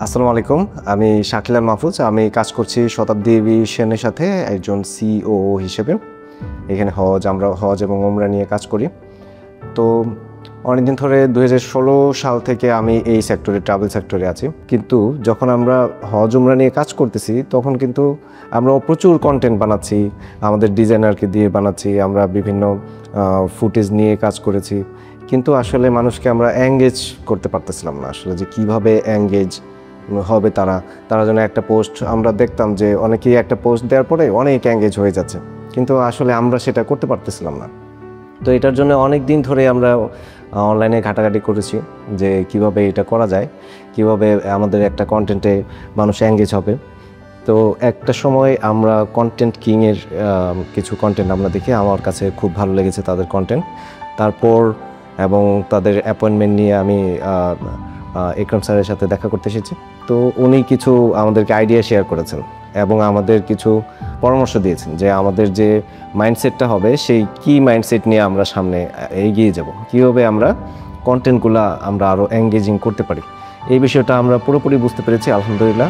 আসসালামু আলাইকুম। আমি শাকিল মাহফুজ। আমি কাজ করছি শতাব্দী এভিয়েশনের সাথে একজন সিইও হিসেবে। এখানে আমরা হজ এবং ওমরা নিয়ে কাজ করি। তো অনেকদিন ধরে 2016 সাল থেকে আমি এই সেক্টরে, ট্রাভেল সেক্টরে আছি। কিন্তু যখন আমরা হজ ওমরা নিয়ে কাজ করতেছি তখন কিন্তু আমরা প্রচুর কন্টেন্ট বানাচ্ছি, আমাদের ডিজাইনারকে দিয়ে বানাচ্ছি, আমরা বিভিন্ন ফুটেজ নিয়ে কাজ করেছি। কিন্তু আসলে মানুষকে আমরা এঙ্গেজ করতে পারতেছিলাম না, আসলে যে কীভাবে এঙ্গেজ হবে তারা যেন একটা পোস্ট আমরা দেখতাম যে অনেকেই একটা পোস্ট দেওয়ার পরে অনেক এঙ্গেজ হয়ে যাচ্ছে, কিন্তু আসলে আমরা সেটা করতে পারতেছিলাম না। তো এটার জন্য অনেক দিন ধরে আমরা অনলাইনে ঘাটাঘাটি করেছি যে কিভাবে এটা করা যায়, কিভাবে আমাদের একটা কন্টেন্টে মানুষ এঙ্গেজ হবে। তো একটা সময় আমরা কন্টেন্ট কিংয়ের কিছু কন্টেন্ট আমরা দেখি, আমার কাছে খুব ভালো লেগেছে তাদের কন্টেন্ট। তারপর এবং তাদের অ্যাপয়েন্টমেন্ট নিয়ে আমি একরাম স্যারের সাথে দেখা করতে এসেছি। তো উনি কিছু আমাদেরকে আইডিয়া শেয়ার করেছেন এবং আমাদের কিছু পরামর্শ দিয়েছেন যে আমাদের যে মাইন্ডসেটটা হবে সেই কি মাইন্ডসেট নিয়ে আমরা সামনে এগিয়ে যাব, কীভাবে আমরা কন্টেন্টগুলো আমরা আরও এঙ্গেজিং করতে পারি। এই বিষয়টা আমরা পুরোপুরি বুঝতে পেরেছি আলহামদুলিল্লাহ।